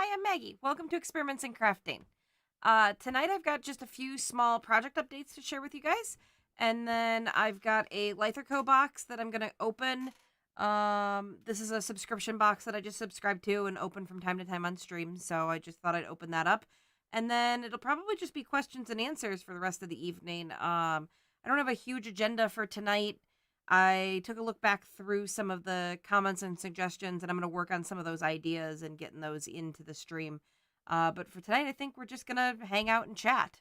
Hi, I'm Maggie. Welcome to Experiments in Crafting. Tonight I've got just a few small project updates to share with you guys. And then I've got a Leither Co box that I'm going to open. This is a subscription box that I just subscribed to and open from time to time on stream. So I just thought I'd open that up. And then it'll probably just be questions and answers for the rest of the evening. I don't have a huge agenda for tonight. I took a look back through some of the comments and suggestions, and I'm going to work on some of those ideas and getting those into the stream. But for tonight, I think we're just going to hang out and chat.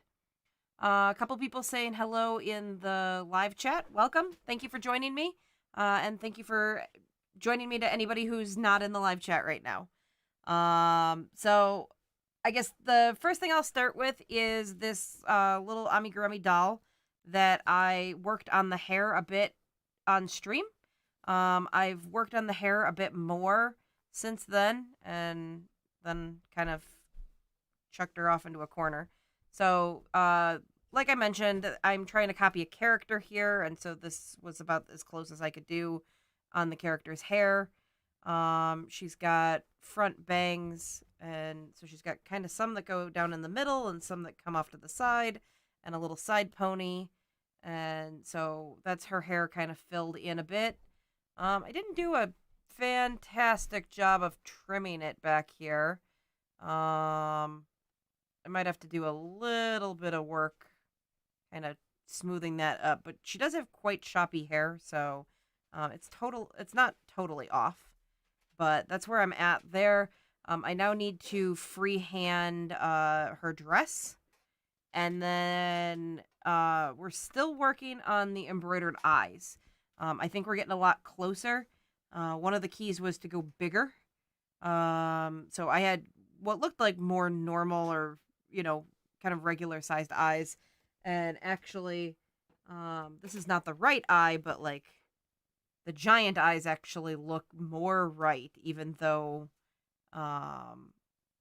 A couple people saying hello in the live chat. Welcome. Thank you for joining me. And thank you for joining me to anybody who's not in the live chat right now. So I guess the first thing I'll start with is this little Amigami doll that I worked on the hair a bit on stream. I've worked on the hair a bit more since then, and then kind of chucked her off into a corner. So, like I mentioned, I'm trying to copy a character here, and so this was about as close as I could do on the character's hair. She's got front bangs, and so she's got kind of some that go down in the middle and some that come off to the side, and a little side pony. And so that's her hair kind of filled in a bit. I didn't do a fantastic job of trimming it back here. I might have to do a little bit of work kind of smoothing that up, but she does have quite choppy hair, so it's not totally off, but that's where I'm at there. I now need to freehand her dress, and then we're still working on the embroidered eyes. I think we're getting a lot closer. One of the keys was to go bigger. So I had what looked like more normal or, kind of regular sized eyes. And actually, this is not the right eye, but like the giant eyes actually look more right, even though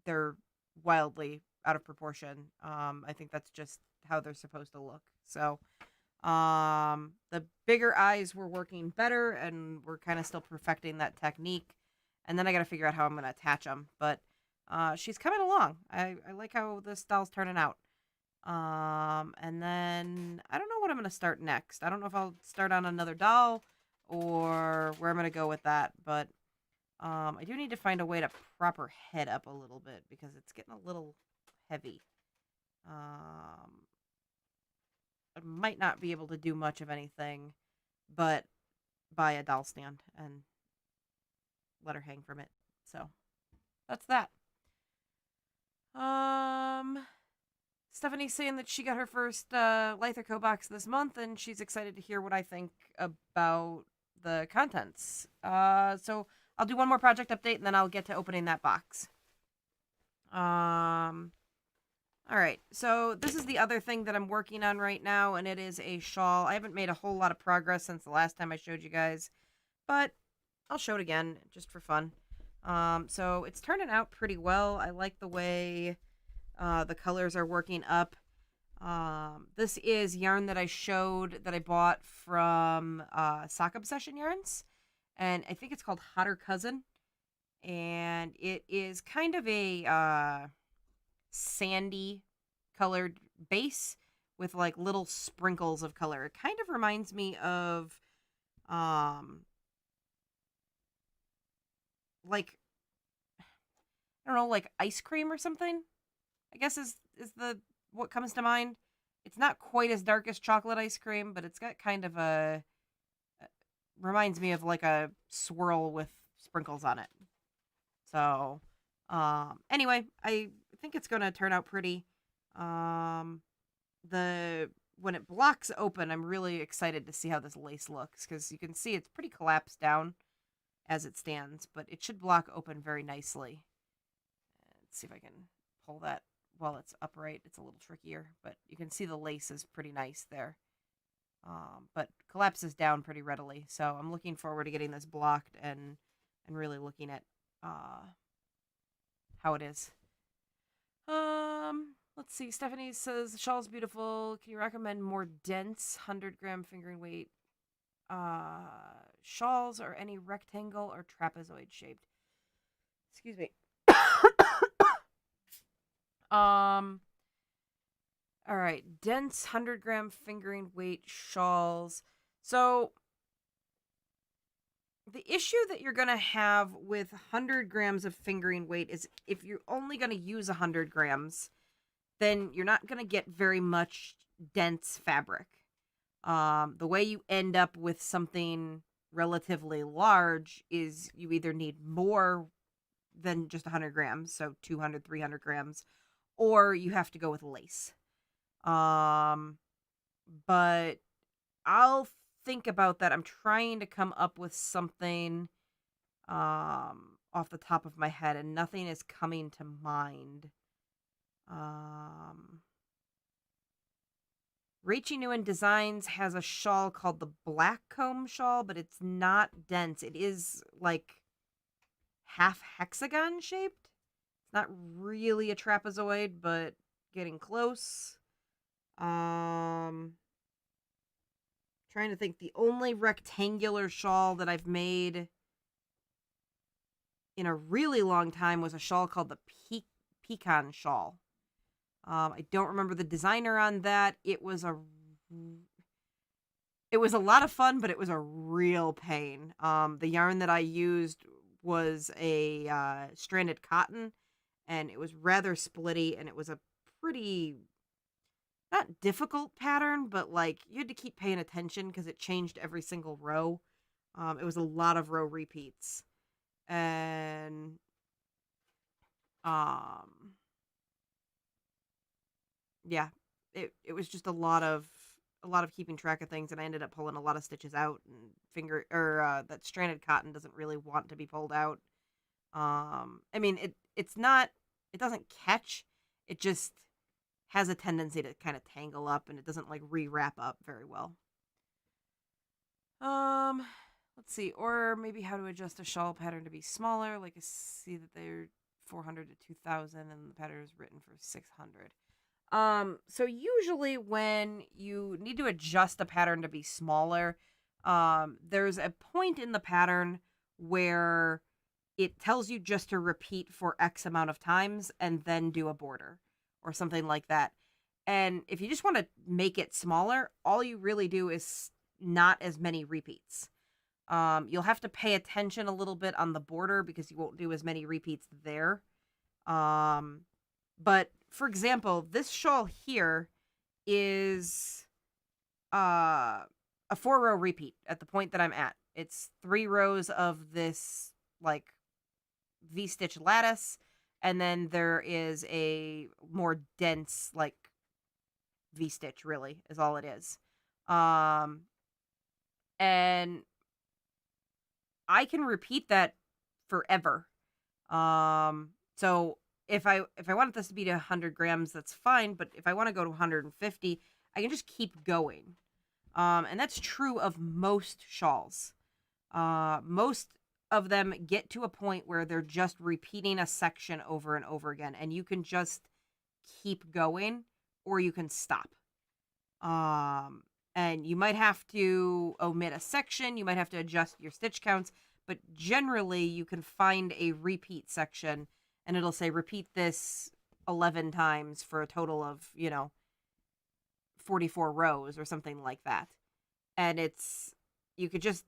they're wildly out of proportion. I think that's just how they're supposed to look. So the bigger eyes were working better, and we're kind of still perfecting that technique. And then I got to figure out how I'm going to attach them. But she's coming along. I like how this doll's turning out. And then I don't know what I'm going to start next. I don't know if I'll start on another doll or where I'm going to go with that. But I do need to find a way to prop her head up a little bit because it's getting a little heavy. I might not be able to do much of anything but buy a doll stand and let her hang from it. So that's that. Stephanie's saying that she got her first Leither box this month, and she's excited to hear what I think about the contents. So I'll do one more project update, and then I'll get to opening that box. All right, so this is the other thing that I'm working on right now, and it is a shawl. I haven't made a whole lot of progress since the last time I showed you guys, but I'll show it again just for fun. So it's turning out pretty well. I like the way the colors are working up. This is yarn that I showed that I bought from Sock Obsession Yarns, and I think it's called Hotter Cousin, and it is kind of a sandy colored base with like little sprinkles of color. It kind of reminds me of like, I don't know, like ice cream or something, I guess is the what comes to mind. It's not quite as dark as chocolate ice cream, but it's got kind of a reminds me of like a swirl with sprinkles on it. So anyway, I think it's going to turn out pretty. When it blocks open, I'm really excited to see how this lace looks, because you can see it's pretty collapsed down as it stands, but it should block open very nicely. Let's see if I can pull that while it's upright. It's a little trickier, but you can see the lace is pretty nice there. But collapses down pretty readily, so I'm looking forward to getting this blocked and really looking at how it is. Let's see. Stephanie says the shawl's beautiful. Can you recommend more dense 100-gram fingering weight shawls, or any rectangle or trapezoid shaped? Excuse me. All right, dense 100-gram fingering weight shawls. So the issue that you're going to have with 100 grams of fingering weight is if you're only going to use 100 grams, then you're not going to get very much dense fabric. The way you end up with something relatively large is you either need more than just 100 grams, so 200, 300 grams, or you have to go with lace. But I'll think about that. I'm trying to come up with something off the top of my head, and nothing is coming to mind. Rachie Newen Designs has a shawl called the Black Comb Shawl, but it's not dense. It is like half hexagon shaped. It's not really a trapezoid, but getting close. Trying to think. The only rectangular shawl that I've made in a really long time was a shawl called the Pecan Shawl. I don't remember the designer on that. It was a lot of fun, but it was a real pain. The yarn that I used was a stranded cotton, and it was rather splitty, and it was a pretty, not difficult pattern, but like you had to keep paying attention because it changed every single row. It was a lot of row repeats, and yeah, it was just a lot of keeping track of things, and I ended up pulling a lot of stitches out, and that stranded cotton doesn't really want to be pulled out. I mean, it doesn't catch, it just has a tendency to kind of tangle up, and it doesn't like re-wrap up very well. Let's see, or maybe how to adjust a shawl pattern to be smaller. Like I see that they're 400 to 2000, and the pattern is written for 600. So usually when you need to adjust a pattern to be smaller, there's a point in the pattern where it tells you just to repeat for X amount of times and then do a border or something like that. And if you just want to make it smaller, all you really do is not as many repeats. You'll have to pay attention a little bit on the border because you won't do as many repeats there. But for example, this shawl here is a 4-row repeat at the point that I'm at. It's 3 rows of this like V-stitch lattice, and then there is a more dense like V-stitch, really, is all it is. And I can repeat that forever. So if I want this to be to 100 grams, that's fine. But if I want to go to 150, I can just keep going. And that's true of most shawls. Most of them get to a point where they're just repeating a section over and over again, and you can just keep going or you can stop. And you might have to omit a section, you might have to adjust your stitch counts, but generally you can find a repeat section and it'll say repeat this 11 times for a total of, 44 rows or something like that. And you could just,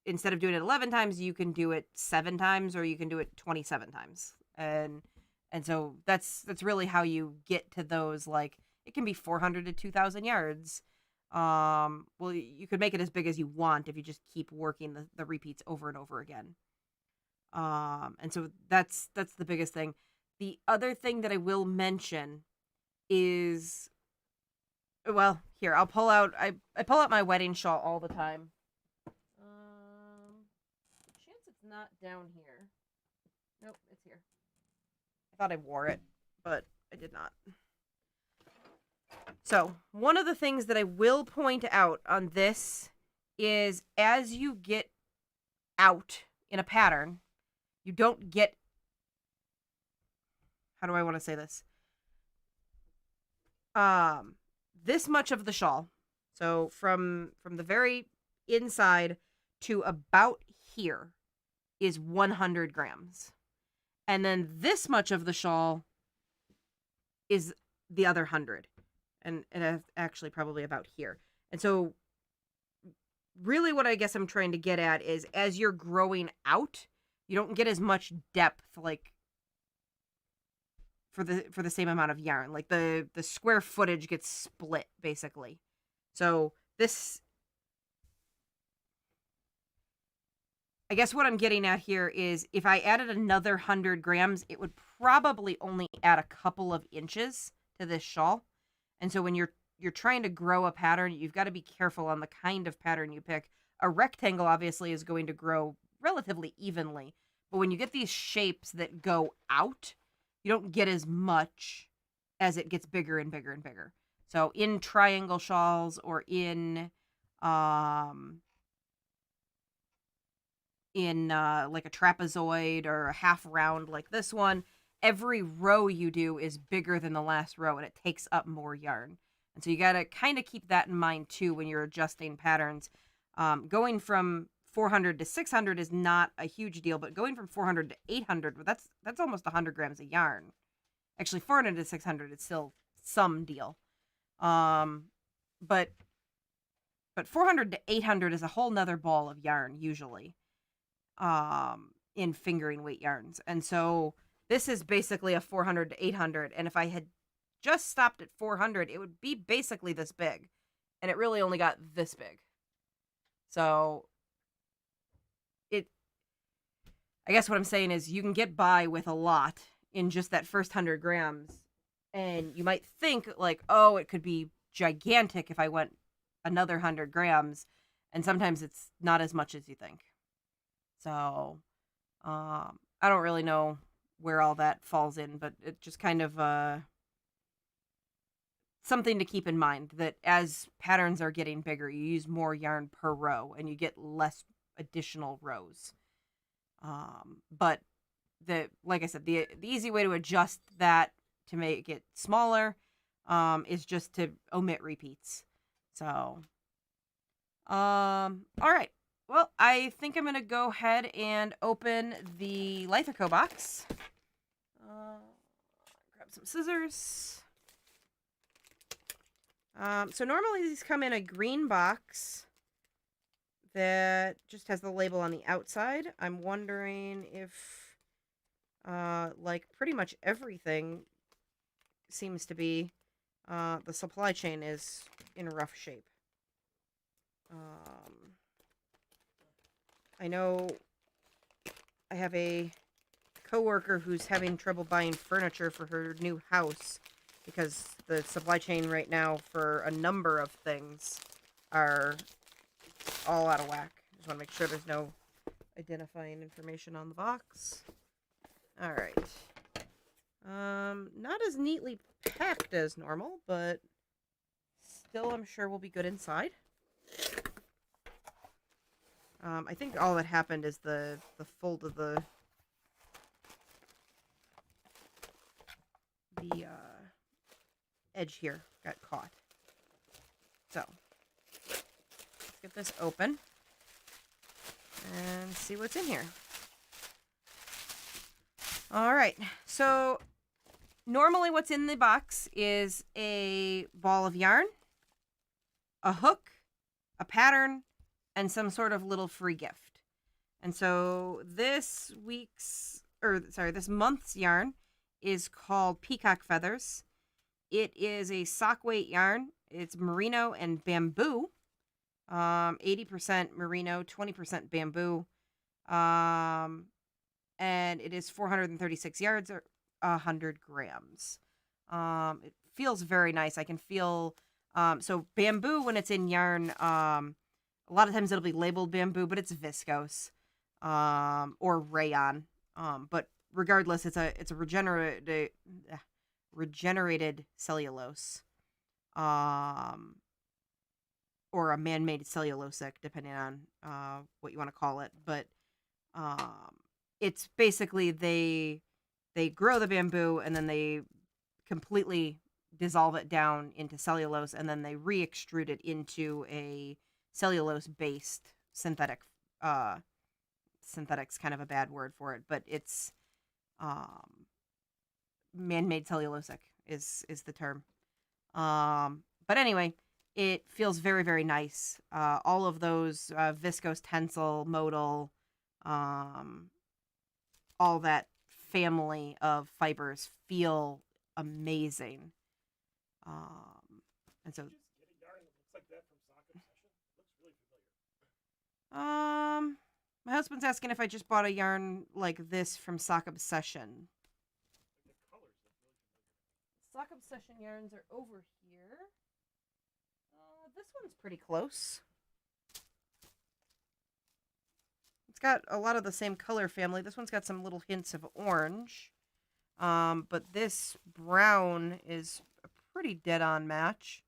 instead of doing it 11 times, you can do it 7 times or you can do it 27 times. And so that's really how you get to those, like, it can be 400 to 2,000 yards. Well, you could make it as big as you want if you just keep working the repeats over and over again. And so that's the biggest thing. The other thing that I will mention is, well, here, I pull out my wedding shawl all the time. Chance it's not down here. Nope, it's here. I thought I wore it, but I did not. So, one of the things that I will point out on this is as you get out in a pattern, you don't get, how do I want to say this? This much of the shawl, so from the very inside to about here is 100 grams. And then this much of the shawl is the other 100. And actually probably about here. And so really what I guess I'm trying to get at is as you're growing out, you don't get as much depth, like, for the same amount of yarn. Like the square footage gets split, basically. So this, I guess what I'm getting at here is if I added another 100 grams, it would probably only add a couple of inches to this shawl. And so when you're trying to grow a pattern, you've got to be careful on the kind of pattern you pick. A rectangle obviously is going to grow relatively evenly. But when you get these shapes that go out, you don't get as much as it gets bigger and bigger and bigger. So in triangle shawls or in like a trapezoid or a half round like this one, every row you do is bigger than the last row and it takes up more yarn. And so you got to kind of keep that in mind too when you're adjusting patterns. Going from 400 to 600 is not a huge deal, but going from 400 to 800, that's almost 100 grams of yarn. Actually, 400 to 600 is still some deal. But 400 to 800 is a whole nother ball of yarn usually in fingering weight yarns. And so this is basically a 400 to 800. And if I had just stopped at 400, it would be basically this big. And it really only got this big. So I guess what I'm saying is you can get by with a lot in just that first 100 grams. And you might think like, oh, it could be gigantic if I went another 100 grams. And sometimes it's not as much as you think. So I don't really know where all that falls in, but it just kind of something to keep in mind that as patterns are getting bigger, you use more yarn per row and you get less additional rows. But like I said, the easy way to adjust that to make it smaller is just to omit repeats. So, all right. Well, I think I'm going to go ahead and open the Leither box. Grab some scissors. So normally these come in a green box that just has the label on the outside. I'm wondering if, like pretty much everything seems to be, the supply chain is in rough shape. I know I have a coworker who's having trouble buying furniture for her new house because the supply chain right now for a number of things are all out of whack. Just want to make sure there's no identifying information on the box. All right. Not as neatly packed as normal, but still I'm sure we'll be good inside. I think all that happened is the fold of the edge here got caught. So, let's get this open and see what's in here. All right, so normally what's in the box is a ball of yarn, a hook, a pattern, and some sort of little free gift. And so this month's yarn is called Peacock Feathers. It is a sock weight yarn. It's merino and bamboo. 80% merino, 20% bamboo. And it is 436 yards or 100 grams. It feels very nice. I can feel, so bamboo when it's in yarn, a lot of times it'll be labeled bamboo, but it's viscose, or rayon. But regardless, it's a regenerated cellulose, or a man-made cellulosic, depending on what you want to call it. But it's basically they grow the bamboo and then they completely dissolve it down into cellulose and then they re-extrude it into a cellulose-based synthetic. Synthetic's kind of a bad word for it, but it's man-made cellulosic is the term. But anyway, it feels very, very nice. All of those viscose, tensile, modal, all that family of fibers feel amazing. And so, my husband's asking if I just bought a yarn like this from Sock Obsession. Sock Obsession yarns are over here. This one's pretty close. It's got a lot of the same color family. This one's got some little hints of orange. But this brown is a pretty dead-on match.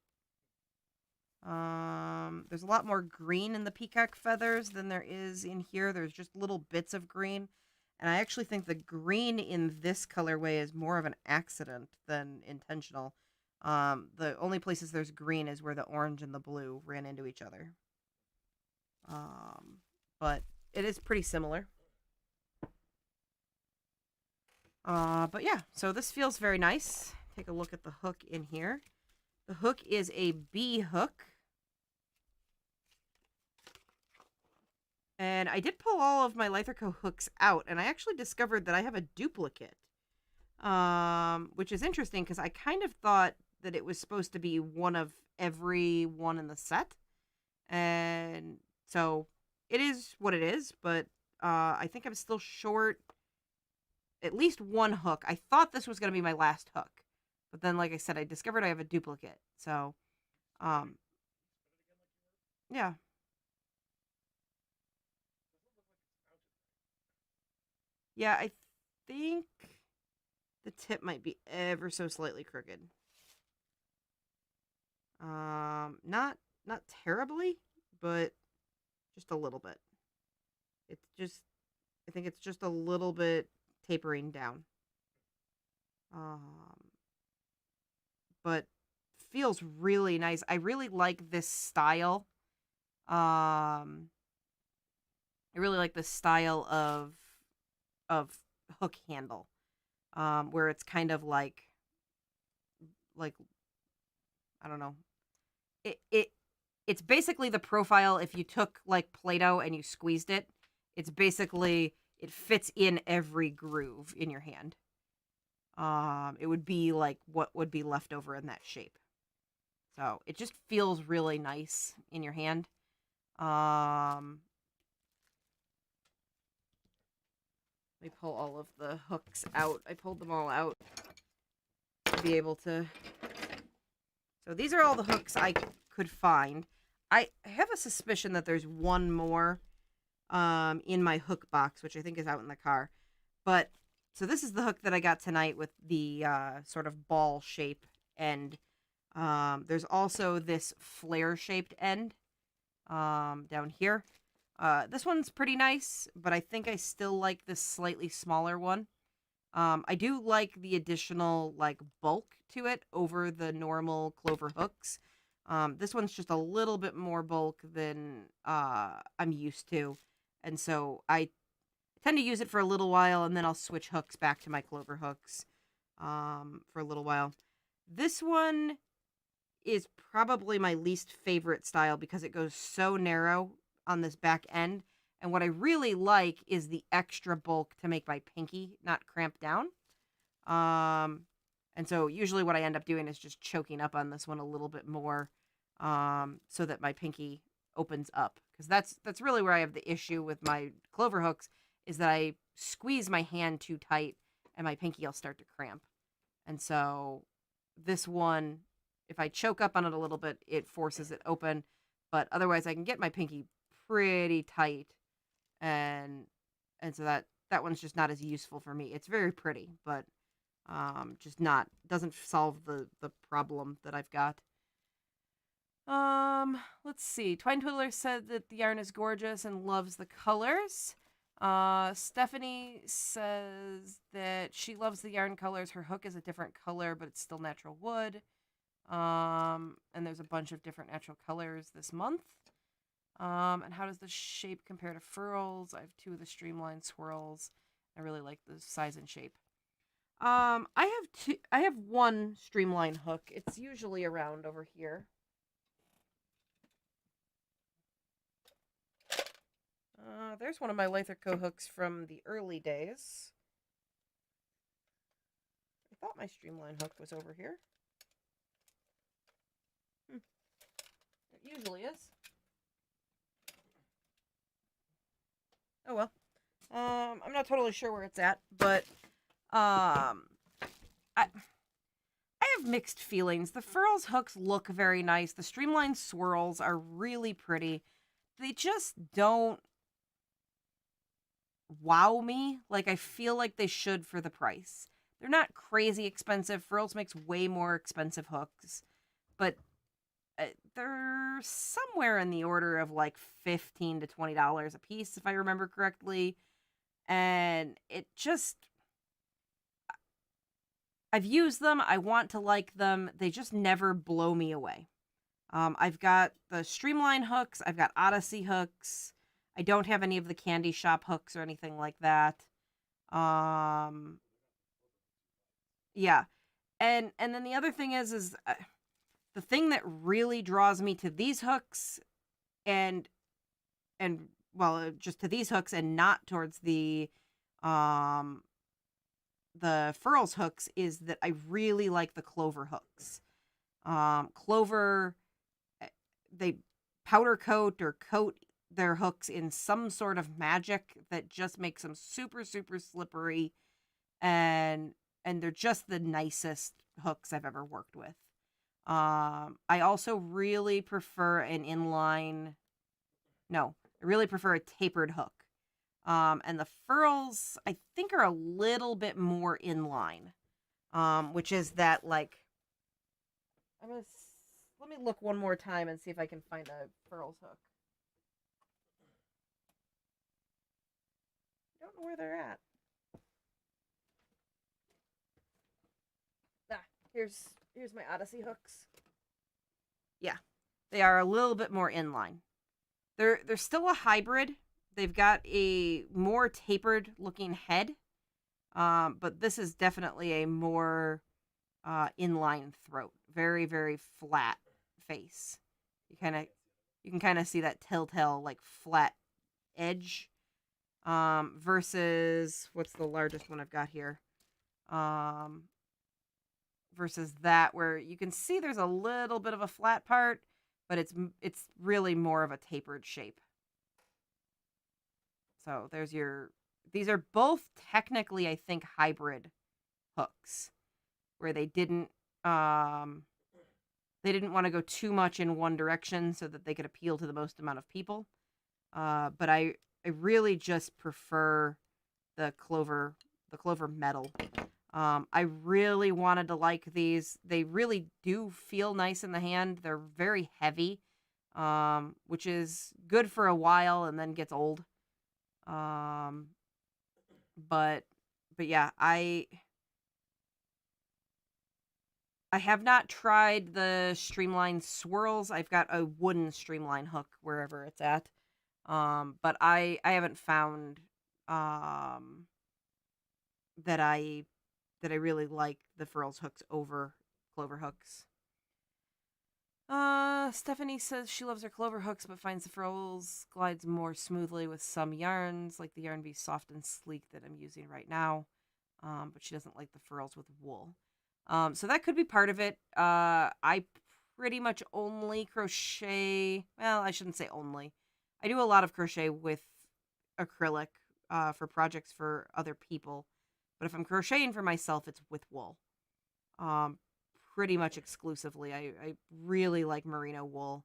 There's a lot more green in the peacock feathers than there is in here. There's just little bits of green. And I actually think the green in this colorway is more of an accident than intentional. The only places there's green is where the orange and the blue ran into each other. But it is pretty similar. But yeah, so this feels very nice. Take a look at the hook in here. The hook is a B hook. And I did pull all of my Leither Co. hooks out, and I actually discovered that I have a duplicate. Which is interesting, because I kind of thought that it was supposed to be one of every one in the set. And so it is what it is, but I think I'm still short at least one hook. I thought this was going to be my last hook. But then, like I said, I discovered I have a duplicate. So, yeah. Yeah, I think the tip might be ever so slightly crooked. Not terribly, but just a little bit. I think it's just a little bit tapering down. But feels really nice. I really like this style. I really like the style of hook handle, where it's kind of like I don't know. It's basically the profile if you took like Play-Doh and you squeezed it. It's basically, it fits in every groove in your hand. It would be like what would be left over in that shape. So it just feels really nice in your hand. Let me pull all of the hooks out. I pulled them all out to be able to. So these are all the hooks I could find. I have a suspicion that there's one more in my hook box, which I think is out in the car. But so this is the hook that I got tonight with the sort of ball shape end. There's also this flare shaped end down here. This one's pretty nice, but I think I still like this slightly smaller one. I do like the additional like bulk to it over the normal clover hooks. This one's just a little bit more bulk than I'm used to. And so I tend to use it for a little while, and then I'll switch hooks back to my clover hooks for a little while. This one is probably my least favorite style because it goes so narrow on this back end. And what I really like is the extra bulk to make my pinky not cramp down. And so usually what I end up doing is just choking up on this one a little bit more so that my pinky opens up. Because that's really where I have the issue with my clover hooks, is that I squeeze my hand too tight and my pinky will start to cramp. And so this one, if I choke up on it a little bit, it forces it open. But otherwise I can get my pinky pretty tight. And so that one's just not as useful for me. It's very pretty, but just doesn't solve the problem that I've got. Let's see. Twine Twiddler said that the yarn is gorgeous and loves the colors. Stephanie says that she loves the yarn colors. Her hook is a different color, but it's still natural wood. And there's a bunch of different natural colors this month. And how does the shape compare to furls? I have 2 of the streamlined swirls. I really like the size and shape. I have 1 streamline hook. It's usually around over here. There's one of my Leither Co. hooks from the early days. I thought my streamline hook was over here. It usually is. Oh well. I'm not totally sure where it's at, but I have mixed feelings. The furls hooks look very nice. The streamlined swirls are really pretty. They just don't wow me like I feel like they should for the price. They're not crazy expensive. Furls makes way more expensive hooks, but they're somewhere in the order of like $15 to $20 a piece, if I remember correctly. And it just, I've used them. I want to like them. They just never blow me away. I've got the Streamline hooks. I've got Odyssey hooks. I don't have any of the Candy Shop hooks or anything like that. Um, yeah. And then the other thing is the thing that really draws me to these hooks and well, just to these hooks and not towards um the Furls hooks is that I really like the Clover hooks. Clover, they powder coat or coat their hooks in some sort of magic that just makes them super super slippery, and they're just the nicest hooks I've ever worked with. I also really prefer an inline. No, I really prefer a tapered hook. And the Furls, I think, are a little bit more inline, which is that like. Let me look one more time and see if I can find a Furls hook. I don't know where they're at. Ah, here's my Odyssey hooks. Yeah, they are a little bit more inline. They're still a hybrid. They've got a more tapered looking head, but this is definitely a more inline throat. Very very flat face. You can kind of see that telltale like flat edge. Versus what's the largest one I've got here? Versus that where you can see there's a little bit of a flat part, but it's really more of a tapered shape. So there's your. These are both technically, I think, hybrid hooks, where they didn't want to go too much in one direction so that they could appeal to the most amount of people. But I really just prefer the Clover metal. I really wanted to like these. They really do feel nice in the hand. They're very heavy, which is good for a while and then gets old. But yeah, I have not tried the Streamline swirls. I've got a wooden Streamline hook wherever it's at. But I haven't found that I really like the Furls hooks over Clover hooks. Stephanie says she loves her Clover hooks, but finds the Furls glides more smoothly with some yarns, like the Yarn Bee Soft and Sleek that I'm using right now. But she doesn't like the Furls with wool. So that could be part of it. I pretty much only crochet. Well, I shouldn't say only. I do a lot of crochet with acrylic for projects for other people. But if I'm crocheting for myself, it's with wool. Pretty much exclusively. I really like merino wool.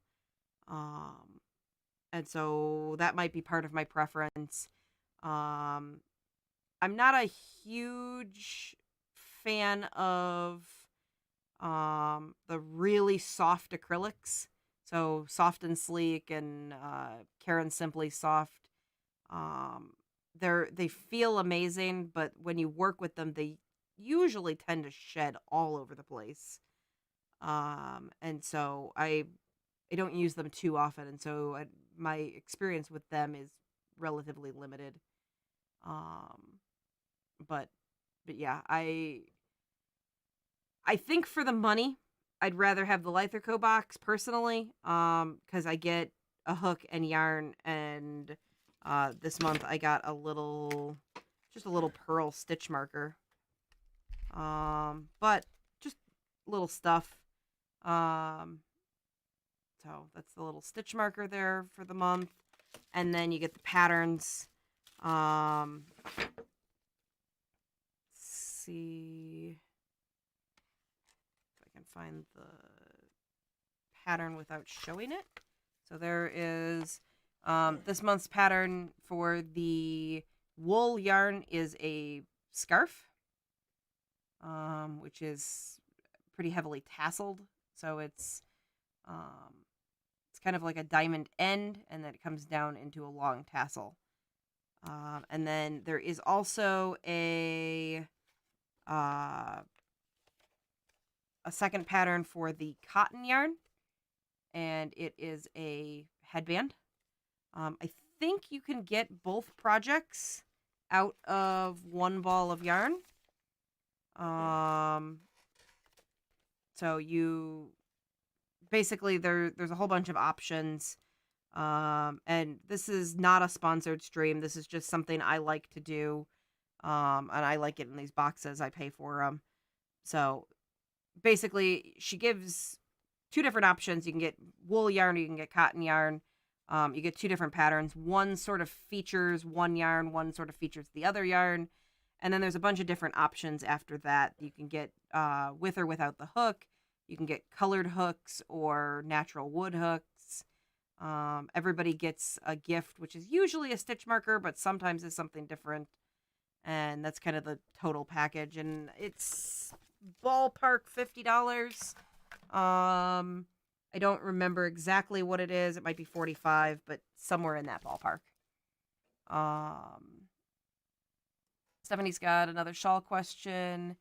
And so that might be part of my preference. I'm not a huge fan of the really soft acrylics. So Soft and Sleek and Karen Simply Soft. They feel amazing, but when you work with them, they usually tend to shed all over the place. And so I don't use them too often, and so my experience with them is relatively limited. But yeah, I think for the money, I'd rather have the Leither Co box personally, because I get a hook and yarn, and this month I got just a little pearl stitch marker. But just little stuff. So that's the little stitch marker there for the month, and then you get the patterns. Let's see if I can find the pattern without showing it. So there is this month's pattern for the wool yarn is a scarf, which is pretty heavily tasseled. So it's kind of like a diamond end, and then it comes down into a long tassel. And then there is also uh, a second pattern for the cotton yarn, and it is a headband. I think you can get both projects out of one ball of yarn. So you basically there's a whole bunch of options. And this is not a sponsored stream. This is just something I like to do. And I like it in these boxes. I pay for them. So basically, she gives two different options. You can get wool yarn or you can get cotton yarn. You get two different patterns. One sort of features one yarn, one sort of features the other yarn. And then there's a bunch of different options after that. You can get with or without the hook. You can get colored hooks or natural wood hooks. Everybody gets a gift, which is usually a stitch marker, but sometimes is something different. And that's kind of the total package. And it's ballpark $50. I don't remember exactly what it is. It might be $45, but somewhere in that ballpark. Stephanie's got another shawl question.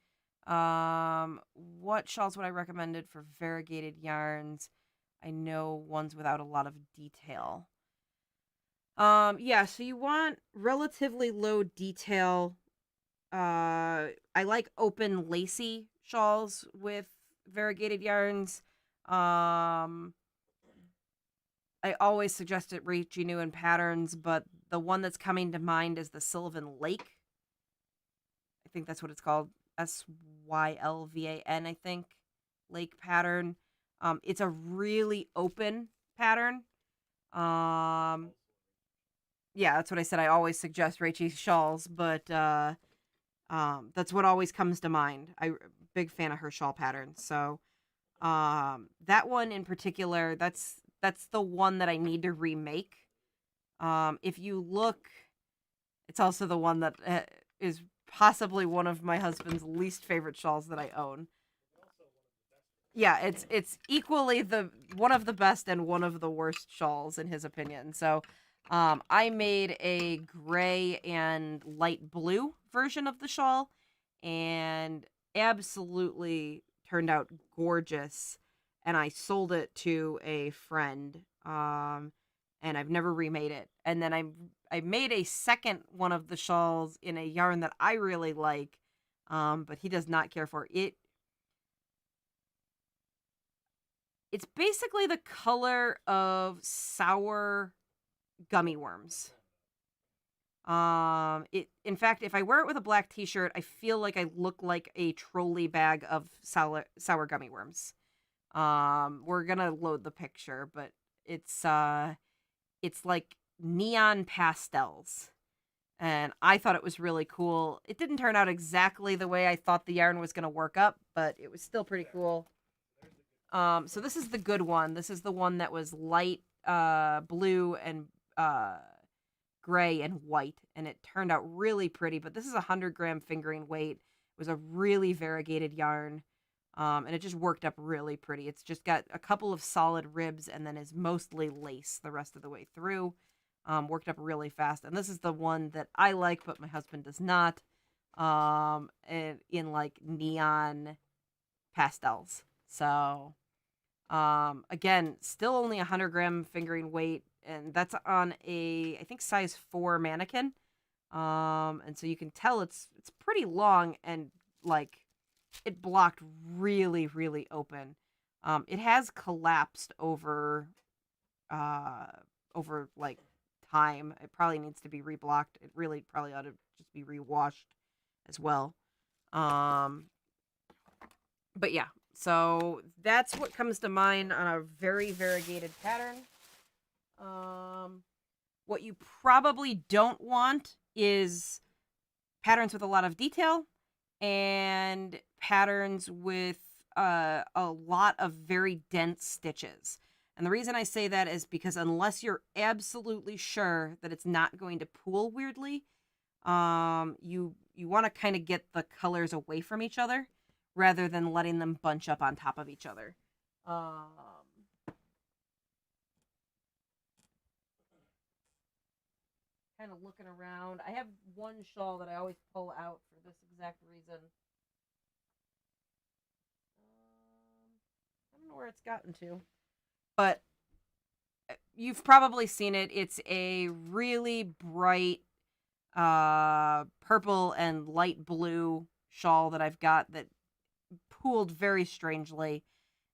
What shawls would I recommend for variegated yarns? I know ones without a lot of detail. Yeah, so you want relatively low detail. I like open lacy shawls with variegated yarns. I always suggest it Rachie New in patterns, but the one that's coming to mind is the Sylvan Lake. I think that's what it's called. Sylvan, I think. Lake pattern. It's a really open pattern. Yeah, that's what I said. I always suggest Rachie's shawls, but that's what always comes to mind. I'm a big fan of her shawl patterns. So that one in particular, that's the one that I need to remake. If you look, it's also the one that is possibly one of my husband's least favorite shawls that I own. Yeah, it's equally one of the best and one of the worst shawls in his opinion. So I made a gray and light blue version of the shawl, and absolutely turned out gorgeous. And I sold it to a friend, and I've never remade it. And then I made a second one of the shawls in a yarn that I really like, but he does not care for it. It's basically the color of sour gummy worms. In fact, if I wear it with a black t-shirt, I feel like I look like a trolley bag of sour gummy worms. We're gonna load the picture, but it's like neon pastels. And I thought it was really cool. It didn't turn out exactly the way I thought the yarn was gonna work up, but it was still pretty cool. So this is the good one. This is the one that was light blue and gray and white, and it turned out really pretty. But this is 100-gram fingering weight. It was a really variegated yarn, and it just worked up really pretty. It's just got a couple of solid ribs and then is mostly lace the rest of the way through. Worked up really fast, and this is the one that I like, but my husband does not. And in like neon pastels. So, again, still only 100-gram fingering weight, and that's on I think size 4 mannequin. And so you can tell it's pretty long, and like it blocked really, really open. It has collapsed over like time. It probably needs to be reblocked. It really probably ought to just be rewashed as well. But yeah, so that's what comes to mind on a very variegated pattern. What you probably don't want is patterns with a lot of detail and patterns with a lot of very dense stitches. And the reason I say that is because unless you're absolutely sure that it's not going to pool weirdly, You want to kind of get the colors away from each other rather than letting them bunch up on top of each other. Kind of looking around. I have one shawl that I always pull out for this exact reason. I don't know where it's gotten to, but you've probably seen it. It's a really bright purple and light blue shawl that I've got that pooled very strangely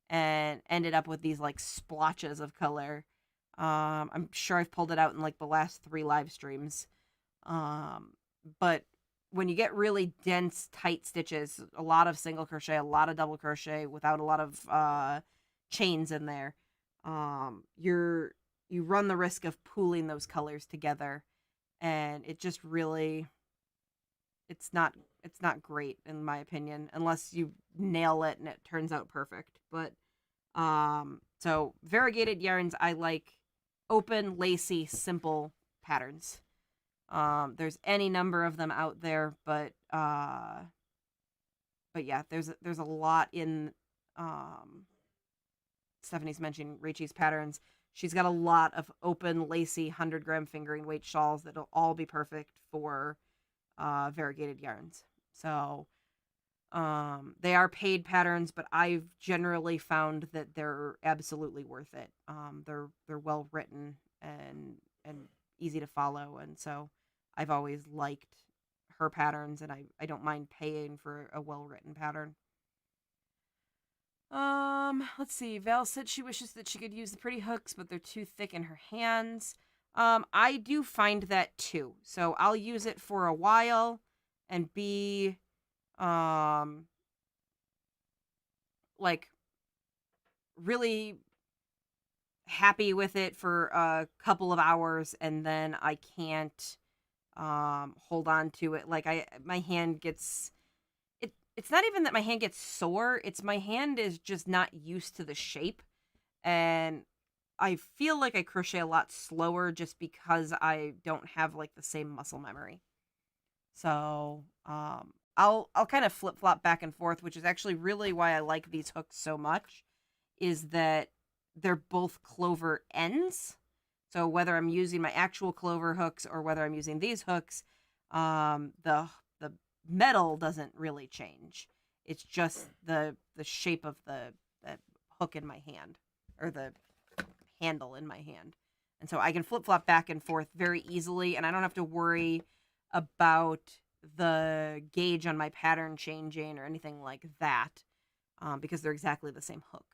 and ended up with these like splotches of color. I'm sure I've pulled it out in like the last 3 live streams. But when you get really dense, tight stitches, a lot of single crochet, a lot of double crochet without a lot of chains in there, you run the risk of pooling those colors together, and it just really it's not great in my opinion unless you nail it and it turns out perfect. But so variegated yarns, I like open, lacy, simple patterns. There's any number of them out there, but yeah, there's a lot in Stephanie's mentioning Rachel's patterns. She's got a lot of open, lacy, 100-gram fingering weight shawls that'll all be perfect for variegated yarns. So they are paid patterns, but I've generally found that they're absolutely worth it. They're well written and easy to follow, and so I've always liked her patterns, and I don't mind paying for a well written pattern. Let's see. Val said she wishes that she could use the pretty hooks, but they're too thick in her hands. I do find that too. So I'll use it for a while and be like really happy with it for a couple of hours, and then I can't hold on to it. Like my hand gets it's not even that my hand gets sore, it's my hand is just not used to the shape, and I feel like I crochet a lot slower just because I don't have like the same muscle memory. So, I'll kind of flip-flop back and forth, which is actually really why I like these hooks so much, is that they're both clover ends. So whether I'm using my actual clover hooks or whether I'm using these hooks, the metal doesn't really change. It's just the shape of the hook in my hand, or the handle in my hand. And so I can flip-flop back and forth very easily, and I don't have to worry about the gauge on my pattern changing or anything like that, because they're exactly the same hook.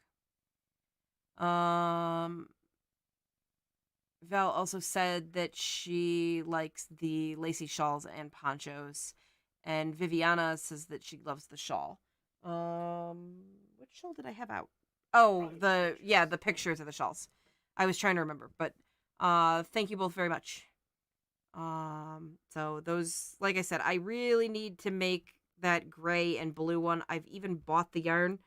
Val also said that she likes the lacy shawls and ponchos, and Viviana says that she loves the shawl. What shawl did I have out? Oh, the pictures of the shawls. I was trying to remember, but thank you both very much. So those, like I said, I really need to make that gray and blue one. I've even bought the yarn.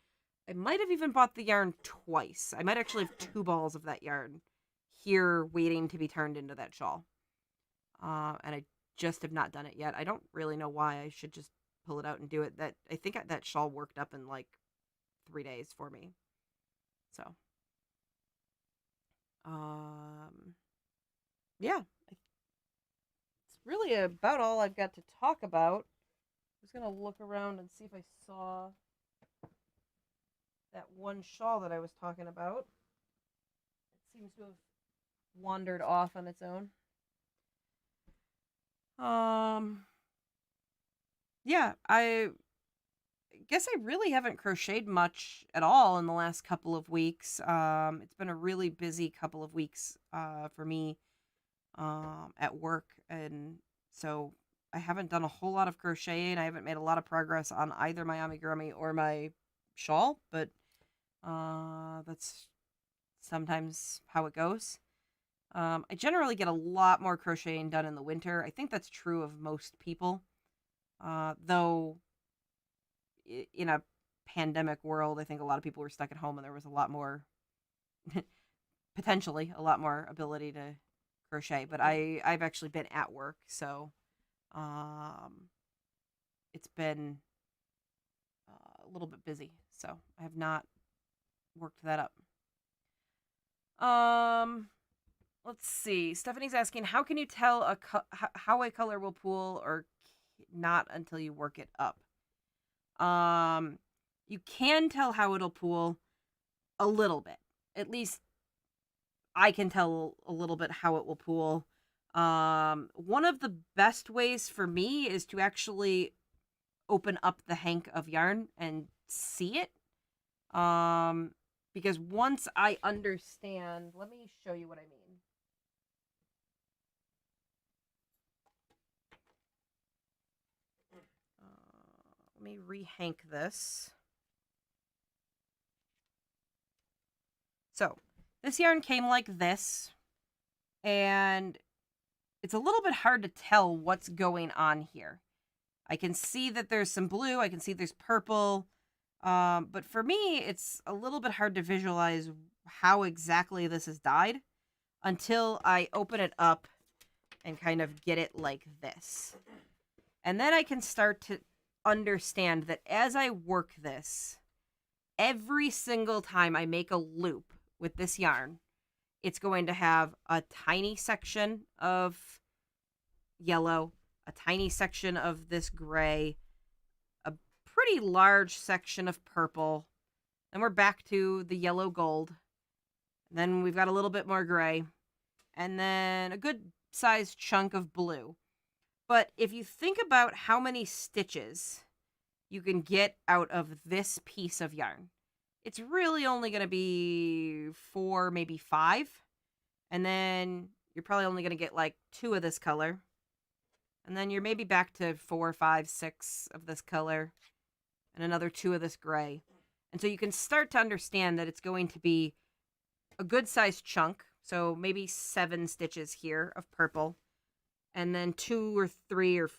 I might have even bought the yarn twice. I might actually have 2 balls of that yarn here waiting to be turned into that shawl. And I just have not done it yet. I don't really know why. I should just pull it out and do it. I think that shawl worked up in like 3 days for me. So, yeah, it's really about all I've got to talk about. I'm just gonna look around and see if I saw that one shawl that I was talking about. It seems to have wandered off on its own. Yeah, I guess I really haven't crocheted much at all in the last couple of weeks. It's been a really busy couple of weeks for me at work, and so I haven't done a whole lot of crocheting. I haven't made a lot of progress on either my amigurumi or my shawl, but that's sometimes how it goes. I generally get a lot more crocheting done in the winter. I think that's true of most people. Though in a pandemic world, I think a lot of people were stuck at home and there was a lot more, potentially a lot more ability to crochet. But I've actually been at work, so It's been a little bit busy, so I have not worked that up. Let's see. Stephanie's asking, how can you tell how a color will pool or not until you work it up? You can tell how it'll pool a little bit. At least I can tell a little bit how it will pool. One of the best ways for me is to actually open up the hank of yarn and see it. Because once I understand, let me show you what I mean. Let me rehank this. So this yarn came like this, and it's a little bit hard to tell what's going on here. I can see that there's some blue, I can see there's purple, but for me, it's a little bit hard to visualize how exactly this is dyed until I open it up and kind of get it like this. And then I can start to understand that as I work this, every single time I make a loop with this yarn, it's going to have a tiny section of yellow, a tiny section of this gray, a pretty large section of purple. Then we're back to the yellow gold. Then we've got a little bit more gray, and then a good sized chunk of blue. But if you think about how many stitches you can get out of this piece of yarn, it's really only going to be 4, maybe 5. And then you're probably only going to get like 2 of this color. And then you're maybe back to 4, 5, 6 of this color and another 2 of this gray. And so you can start to understand that it's going to be a good sized chunk. So maybe 7 stitches here of purple, and then 2 or 3 or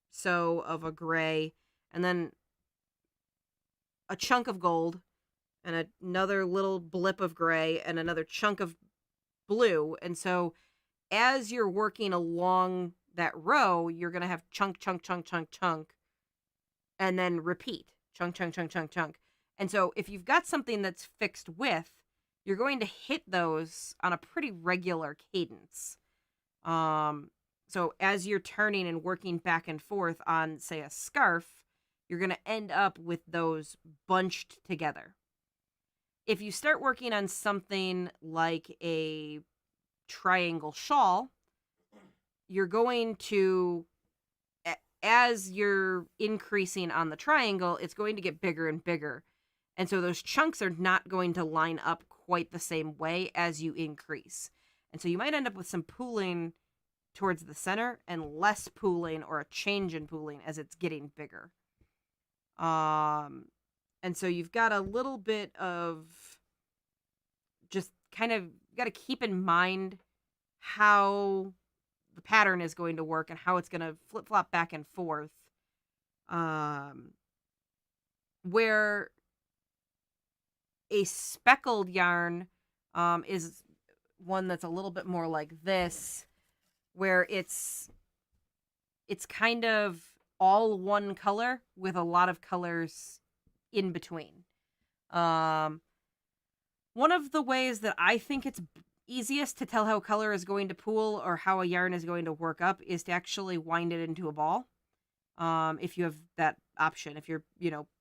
so of a gray, and then a chunk of gold, and another little blip of gray, and another chunk of blue. And so as you're working along that row, you're going to have chunk, chunk, chunk, chunk, chunk, and then repeat. Chunk, chunk, chunk, chunk, chunk. And so if you've got something that's fixed width, you're going to hit those on a pretty regular cadence. So as you're turning and working back and forth on, say, a scarf, you're going to end up with those bunched together. If you start working on something like a triangle shawl, you're going to, as you're increasing on the triangle, it's going to get bigger and bigger. And so those chunks are not going to line up quite the same way as you increase. And so you might end up with some pooling towards the center and less pooling or a change in pooling as it's getting bigger. And so you've got a little bit of just kind of got to keep in mind how the pattern is going to work and how it's going to flip-flop back and forth. Where a speckled yarn is one that's a little bit more like this, where it's kind of all one color with a lot of colors in between. One of the ways that I think it's easiest to tell how color is going to pool or how a yarn is going to work up is to actually wind it into a ball. If you have that option. If you're,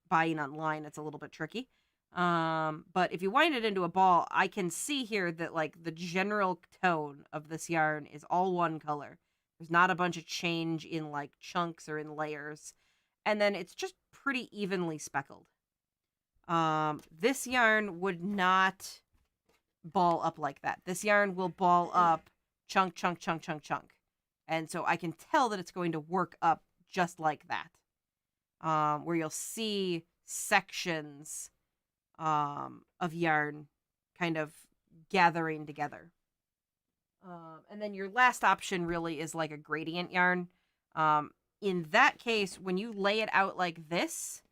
buying online, it's a little bit tricky. But if you wind it into a ball, I can see here that like the general tone of this yarn is all one color. There's not a bunch of change in like chunks or in layers. And then it's just pretty evenly speckled. This yarn would not ball up like that. This yarn will ball up chunk, chunk, chunk, chunk, chunk. And so I can tell that it's going to work up just like that. Where you'll see sections of yarn kind of gathering together. And then your last option really is like a gradient yarn. In that case, when you lay it out like this,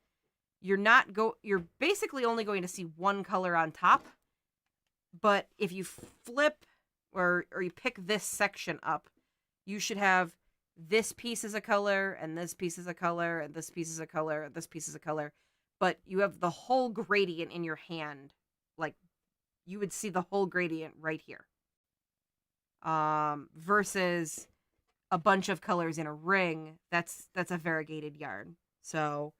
you're basically only going to see one color on top. But if you flip or you pick this section up, you should have this piece is a color, and this piece is a color, and this piece is a color, and this piece is a color, but you have the whole gradient in your hand. Like, you would see the whole gradient right here. Versus a bunch of colors in a ring, that's a variegated yarn. So,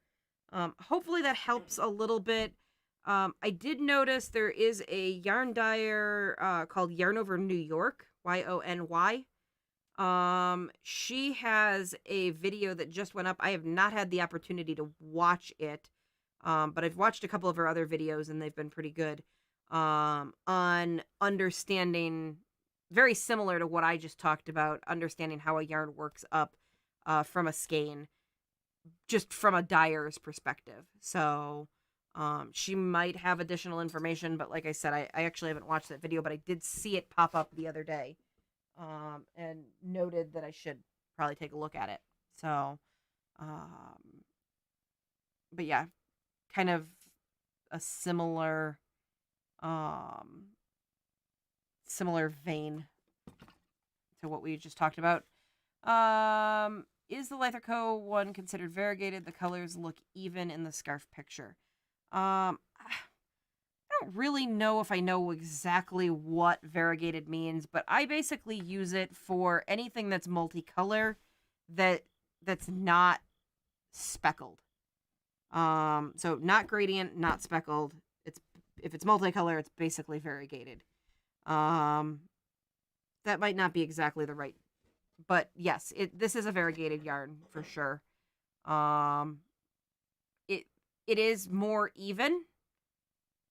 hopefully that helps a little bit. I did notice there is a yarn dyer called Yarn Over New York, YONY. She has a video that just went up. I have not had the opportunity to watch it, but I've watched a couple of her other videos and they've been pretty good. On understanding, very similar to what I just talked about, understanding how a yarn works up from a skein, just from a dyer's perspective. So she might have additional information, but like I said, I actually haven't watched that video, but I did see it pop up the other day, and noted that I should probably take a look at it. So, but yeah, kind of a similar vein to what we just talked about. Is the Leither Co. one considered variegated? The colors look even in the scarf picture. I don't really know if I know exactly what variegated means, but I basically use it for anything that's multicolor that's not speckled. So not gradient, not speckled. If it's multicolor, it's basically variegated. That might not be exactly the right, but yes, this is a variegated yarn for sure. It is more even,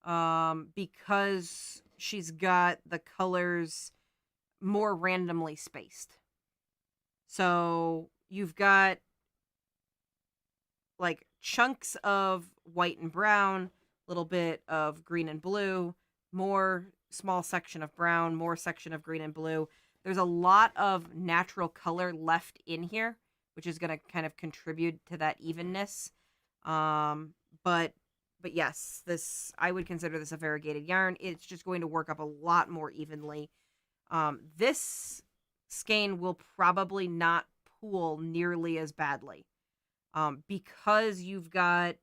because she's got the colors more randomly spaced. So you've got like chunks of white and brown, little bit of green and blue, more small section of brown, more section of green and blue. There's a lot of natural color left in here, which is going to kind of contribute to that evenness. But yes, I would consider this a variegated yarn. It's just going to work up a lot more evenly. This skein will probably not pool nearly as badly, because you've got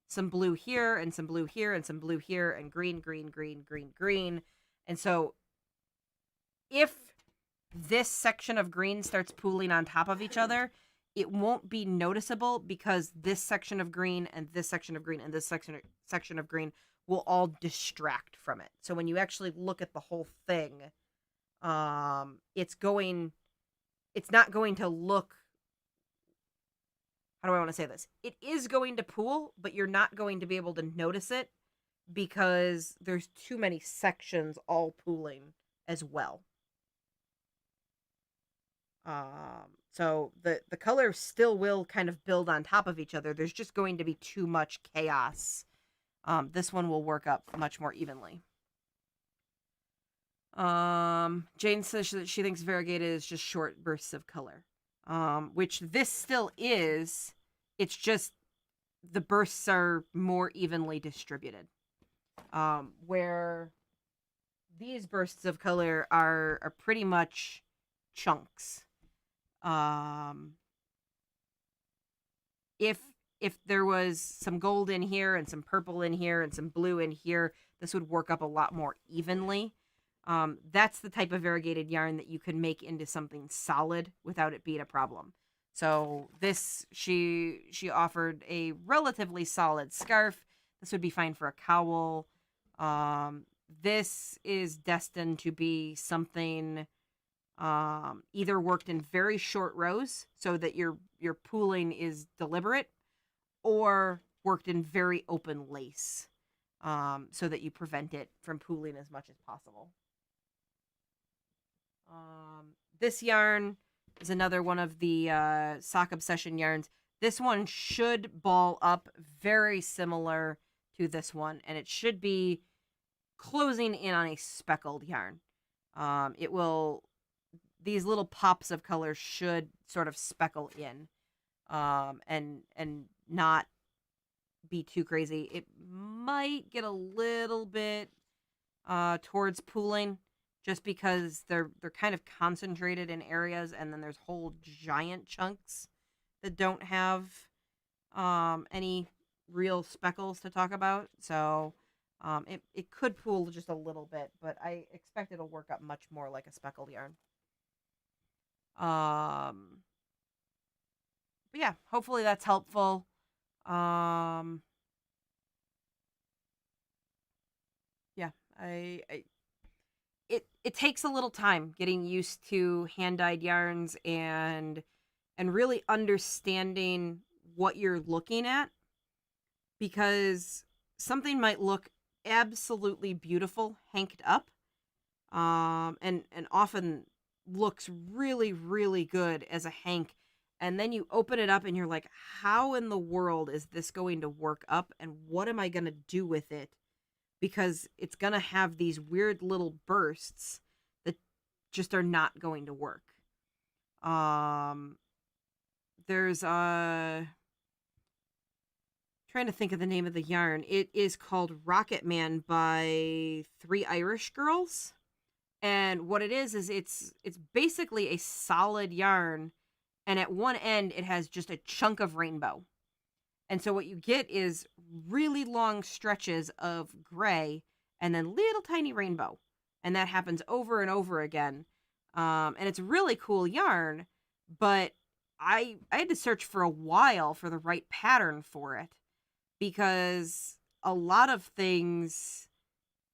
some blue here and some blue here and some blue here and green, green, green, green, green. And so if this section of green starts pooling on top of each other, it won't be noticeable because this section of green and this section of green and this section of green will all distract from it. So when you actually look at the whole thing, it's not going to look, how do I want to say this? It is going to pool, but you're not going to be able to notice it because there's too many sections all pooling as well. So the colors still will kind of build on top of each other. There's just going to be too much chaos. This one will work up much more evenly. Jane says that she thinks variegated is just short bursts of color, which this still is. It's just the bursts are more evenly distributed, where these bursts of color are pretty much chunks. If there was some gold in here and some purple in here and some blue in here, this would work up a lot more evenly. That's the type of variegated yarn that you can make into something solid without it being a problem. So this, she offered a relatively solid scarf. This would be fine for a cowl. This is destined to be something either worked in very short rows so that your pooling is deliberate, or worked in very open lace, so that you prevent it from pooling as much as possible. This yarn is another one of the Sock Obsession yarns. This one should ball up very similar to this one, and it should be closing in on a speckled yarn. It will, these little pops of color should sort of speckle in, and not be too crazy. It might get a little bit towards pooling, just because they're kind of concentrated in areas, and then there's whole giant chunks that don't have any real speckles to talk about. So it could pool just a little bit, but I expect it'll work up much more like a speckled yarn. But yeah, hopefully that's helpful. Yeah, it takes a little time getting used to hand dyed yarns and really understanding what you're looking at, because something might look absolutely beautiful hanked up, and often looks really, really good as a hank, and then you open it up and you're like, how in the world is this going to work up, and what am I going to do with it? Because it's going to have these weird little bursts that just are not going to work. There's trying to think of the name of the yarn. It is called Rocket Man by 3 Irish girls. And what it is it's basically a solid yarn, and at one end it has just a chunk of rainbow. And so what you get is really long stretches of gray and then little tiny rainbow. And that happens over and over again. And it's a really cool yarn, but I had to search for a while for the right pattern for it, because a lot of things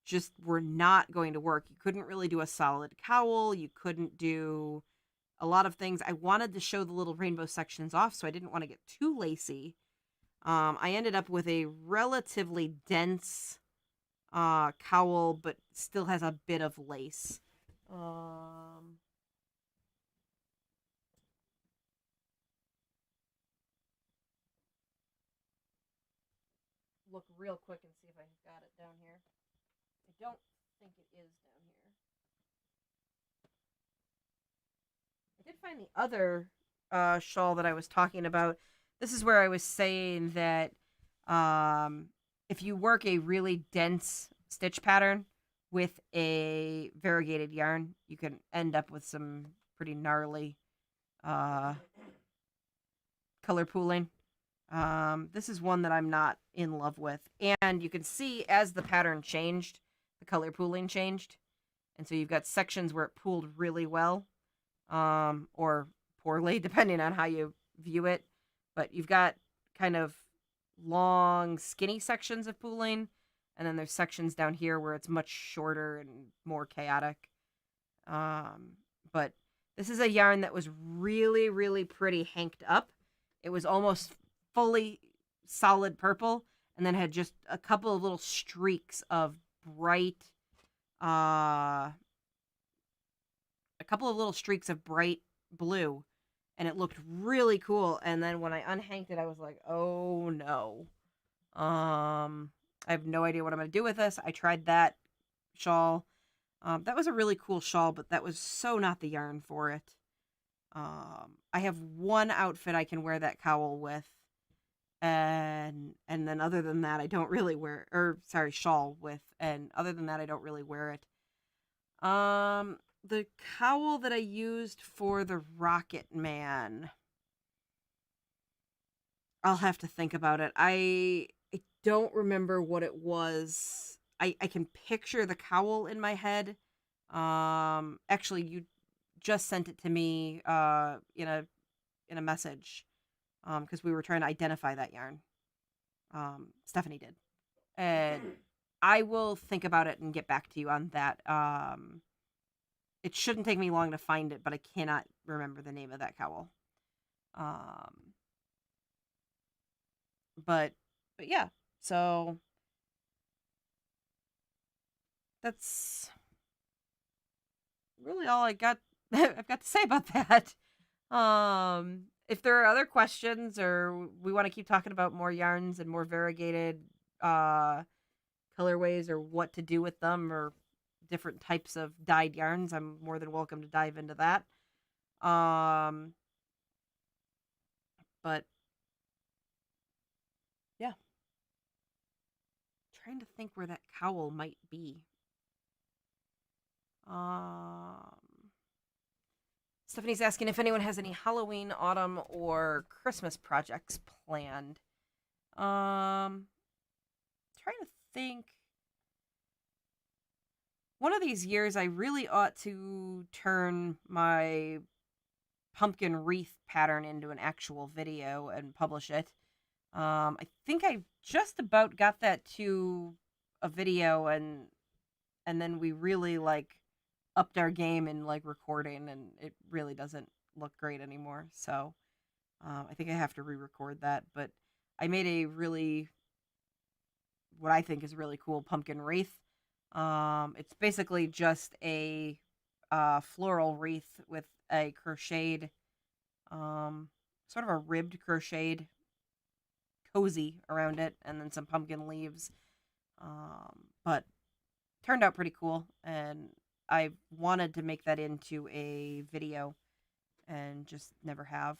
just were not going to work. You couldn't really do a solid cowl. You couldn't do a lot of things. I wanted to show the little rainbow sections off, so I didn't want to get too lacy. I ended up with a relatively dense cowl, but still has a bit of lace. Look real quick and see if I got it down here. I don't think it is down here. I did find the other shawl that I was talking about. This is where I was saying that if you work a really dense stitch pattern with a variegated yarn, you can end up with some pretty gnarly color pooling. This is one that I'm not in love with. And you can see as the pattern changed, the color pooling changed. And so you've got sections where it pooled really well, or poorly, depending on how you view it. But you've got kind of long, skinny sections of pooling, and then there's sections down here where it's much shorter and more chaotic. But this is a yarn that was really, really pretty hanked up. It was almost fully solid purple, and then had just a couple of little streaks of bright, blue, and it looked really cool. And then when I unhanked it, I was like, oh no. I have no idea what I'm going to do with this. I tried that shawl. That was a really cool shawl, but that was so not the yarn for it. I have one outfit I can wear that cowl with. And then other than that, I don't really wear, shawl with. And other than that, I don't really wear it. The cowl that I used for the Rocket Man, I'll have to think about it. I don't remember what it was. I can picture the cowl in my head. Actually, you just sent it to me in a message, because we were trying to identify that yarn. Stephanie did, and I will think about it and get back to you on that. It shouldn't take me long to find it, but I cannot remember the name of that cowl. But yeah, so that's really all I got. I've got to say about that. If there are other questions, or we want to keep talking about more yarns and more variegated colorways, or what to do with them, or different types of dyed yarns, I'm more than welcome to dive into that. But yeah, trying to think where that cowl might be. Um, Stephanie's asking if anyone has any Halloween, autumn, or Christmas projects planned. Trying to think. One of these years, I really ought to turn my pumpkin wreath pattern into an actual video and publish it. I think I just about got that to a video, and then we really like upped our game in like recording, and it really doesn't look great anymore. So I think I have to re-record that. But I made a really, what I think is really cool pumpkin wreath. It's basically just a floral wreath with a crocheted, sort of a ribbed crocheted cozy around it, and then some pumpkin leaves. But turned out pretty cool, and I wanted to make that into a video and just never have.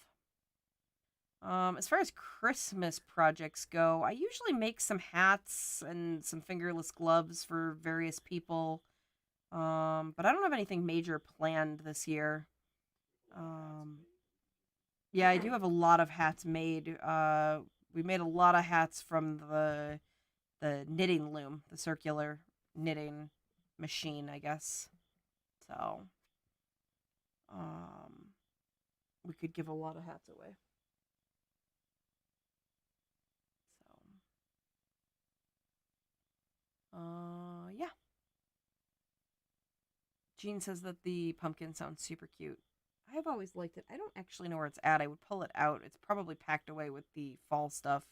As far as Christmas projects go, I usually make some hats and some fingerless gloves for various people. But I don't have anything major planned this year. Um, yeah, I do have a lot of hats made. We made a lot of hats from the knitting loom, the circular knitting machine, I guess. So, we could give a lot of hats away. So, yeah. Jean says that the pumpkin sounds super cute. I've always liked it. I don't actually know where it's at. I would pull it out. It's probably packed away with the fall stuff.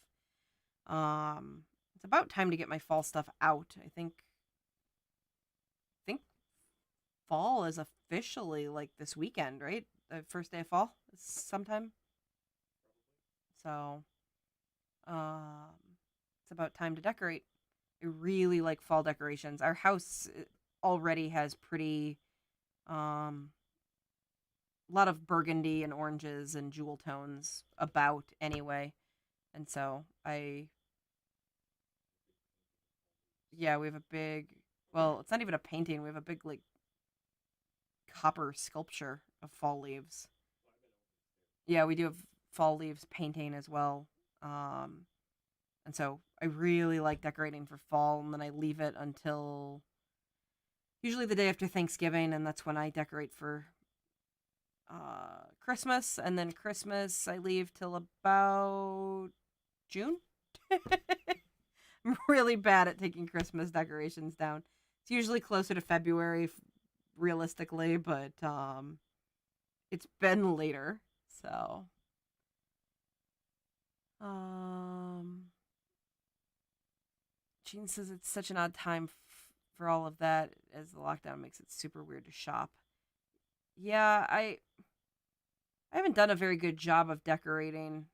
It's about time to get my fall stuff out. I think fall is officially like this weekend, right? The first day of fall is sometime. So, um, it's about time to decorate. I really like fall decorations. Our house already has pretty, um, a lot of burgundy and oranges and jewel tones about anyway. And so yeah, we have a big, well, it's not even a painting. We have a big, like, copper sculpture of fall leaves. Yeah, we do have fall leaves painting as well. Um, and so I really like decorating for fall, and then I leave it until usually the day after Thanksgiving, and that's when I decorate for Christmas. And then Christmas I leave till about June. I'm really bad at taking Christmas decorations down. It's usually closer to February, realistically, but it's been later. So, um, Jean says it's such an odd time for all of that, as the lockdown makes it super weird to shop. Yeah, I haven't done a very good job of decorating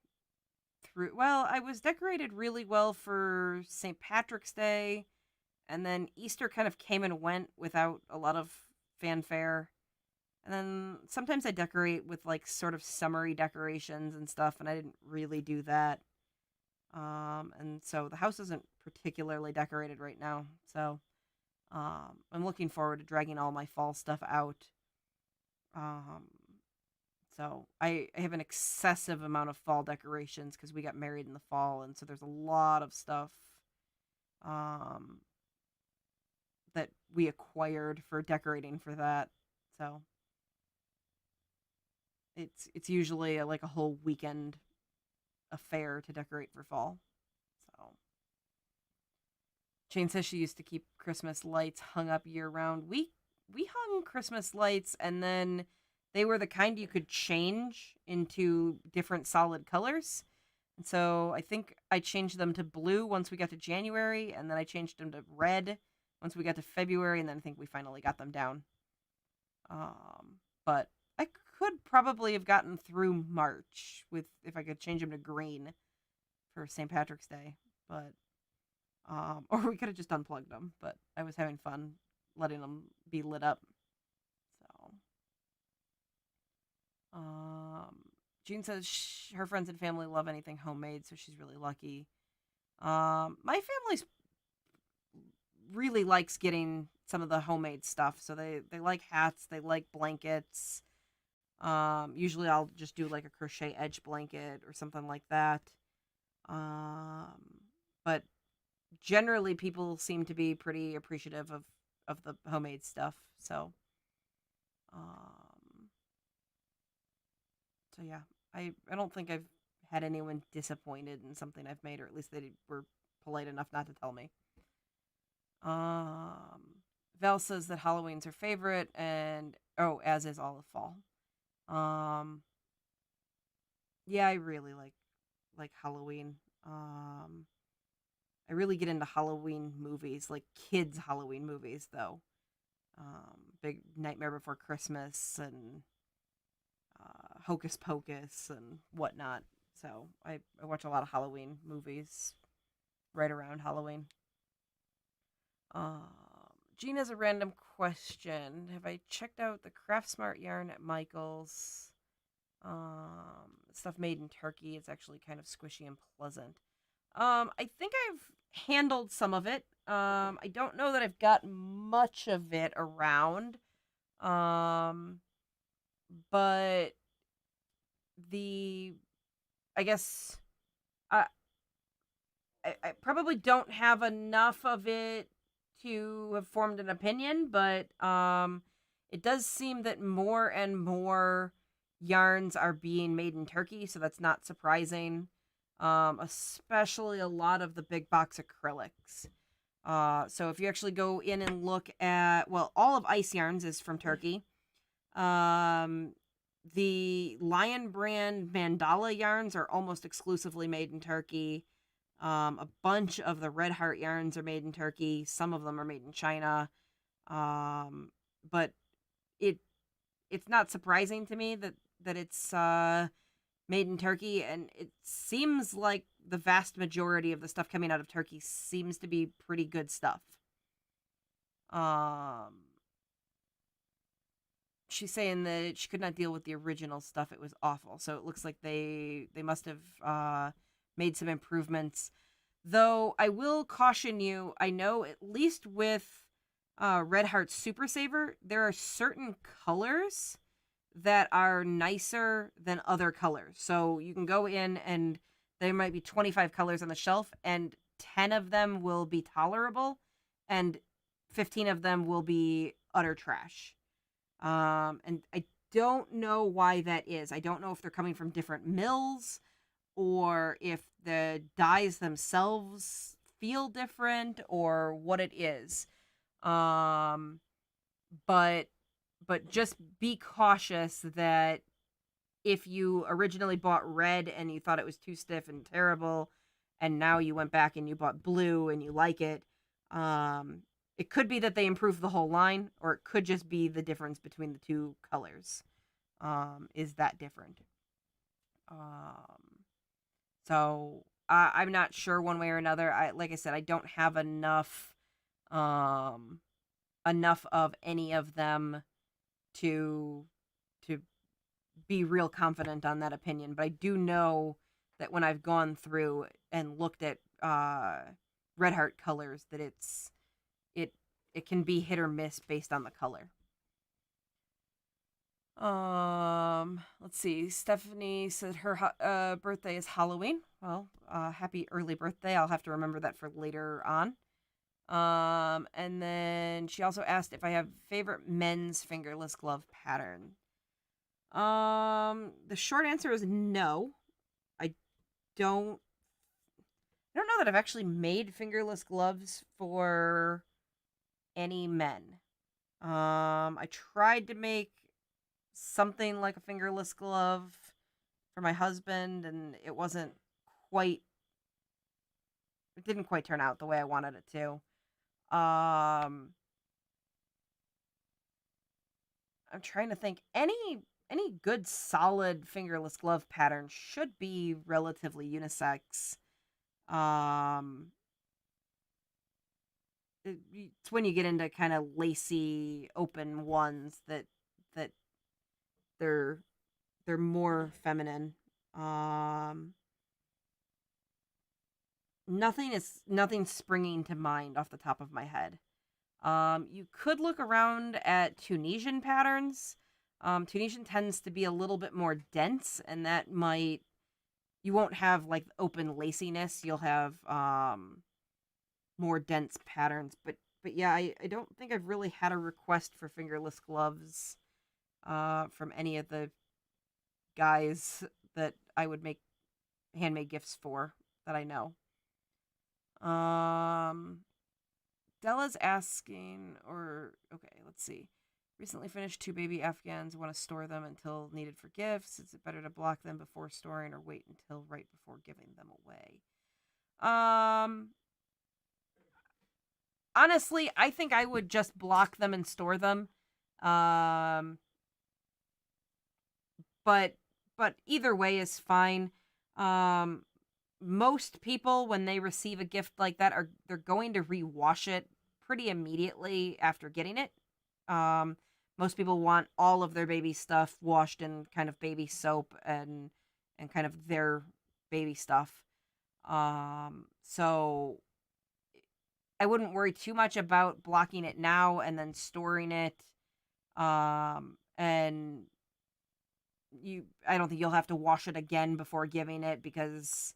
through. Well, I was decorated really well for St. Patrick's Day, and then Easter kind of came and went without a lot of fanfare. And then sometimes I decorate with like sort of summery decorations and stuff, and I didn't really do that. And so the house isn't particularly decorated right now. So I'm looking forward to dragging all my fall stuff out. Um, so I have an excessive amount of fall decorations because we got married in the fall, and so there's a lot of stuff um, that we acquired for decorating for that. So it's usually like a whole weekend affair to decorate for fall. So Jane says she used to keep Christmas lights hung up year round. We hung Christmas lights, and then they were the kind you could change into different solid colors. And so I think I changed them to blue once we got to January, and then I changed them to red once we got to February, and then I think we finally got them down. But I could probably have gotten through March with if I could change them to green for St. Patrick's Day, but or we could have just unplugged them. But I was having fun letting them be lit up. So, June says her friends and family love anything homemade, so she's really lucky. My family's really likes getting some of the homemade stuff. So they like hats, they like blankets. Usually I'll just do like a crochet edge blanket or something like that. Um, but generally people seem to be pretty appreciative of the homemade stuff. Um, so yeah, I don't think I've had anyone disappointed in something I've made, or at least they were polite enough not to tell me. Um, Val says that Halloween's her favorite, and oh, as is all of fall. Um, yeah, I really like Halloween. Um, I really get into Halloween movies, like kids Halloween movies, though. Big Nightmare Before Christmas and Hocus Pocus and whatnot. So I watch a lot of Halloween movies right around Halloween. Um, Gene has a random question. Have I checked out the Craft Smart yarn at Michael's? Stuff made in Turkey. It's actually kind of squishy and pleasant. I think I've handled some of it. I don't know that I've got much of it around. Um, but the I guess I I probably don't have enough of it to have formed an opinion, but it does seem that more and more yarns are being made in Turkey, so that's not surprising. Especially a lot of the big box acrylics. So if you actually go in and look at, well, all of Ice Yarns is from Turkey. Um, the Lion brand mandala yarns are almost exclusively made in Turkey. A bunch of the Red Heart yarns are made in Turkey. Some of them are made in China. But it it's not surprising to me that it's made in Turkey, and it seems like the vast majority of the stuff coming out of Turkey seems to be pretty good stuff. Um, she's saying that she could not deal with the original stuff; it was awful. So it looks like they must have made some improvements. Though I will caution you, I know at least with Red Heart Super Saver, there are certain colors that are nicer than other colors. So you can go in and there might be 25 colors on the shelf, and 10 of them will be tolerable, and 15 of them will be utter trash. And I don't know why that is. I don't know if they're coming from different mills or if the dyes themselves feel different or what it is. Um, but just be cautious that if you originally bought red and you thought it was too stiff and terrible, and now you went back and you bought blue and you like it, it could be that they improved the whole line, or it could just be the difference between the two colors. Is that different? Um, so I'm not sure one way or another. Like I said, I don't have um, enough of any of them to to be real confident on that opinion. But I do know that when I've gone through and looked at Red Heart colors, that it it can be hit or miss based on the color. Let's see. Stephanie said her birthday is Halloween. Well, happy early birthday. I'll have to remember that for later on. And then she also asked if I have favorite men's fingerless glove pattern. The short answer is no. I don't I don't know that I've actually made fingerless gloves for any men. I tried to make something like a fingerless glove for my husband, and quite it didn't quite turn out the way I wanted it to. I'm trying to think, any good solid fingerless glove pattern should be relatively unisex. Um it's when you get into kind of lacy open ones that they're they're more feminine. Um nothing's springing to mind off the top of my head. You could look around at Tunisian patterns. Tunisian tends to be a little bit more dense, and that might you won't have like open laciness. You'll have more dense patterns. But yeah, I don't think I've really had a request for fingerless gloves from any of the guys that I would make handmade gifts for that I know. Um, Della's asking, or okay, let's see. Recently finished 2 baby Afghans. Want to store them until needed for gifts. Is it better to block them before storing or wait until right before giving them away? Honestly, I think I would just block them and store them. Um, but either way is fine. Um, most people when they receive a gift like that they're going to rewash it pretty immediately after getting it. Um, Most people want all of their baby stuff washed in kind of baby soap and kind of their baby stuff. So I wouldn't worry too much about blocking it now and then storing it. And I don't think you'll have to wash it again before giving it because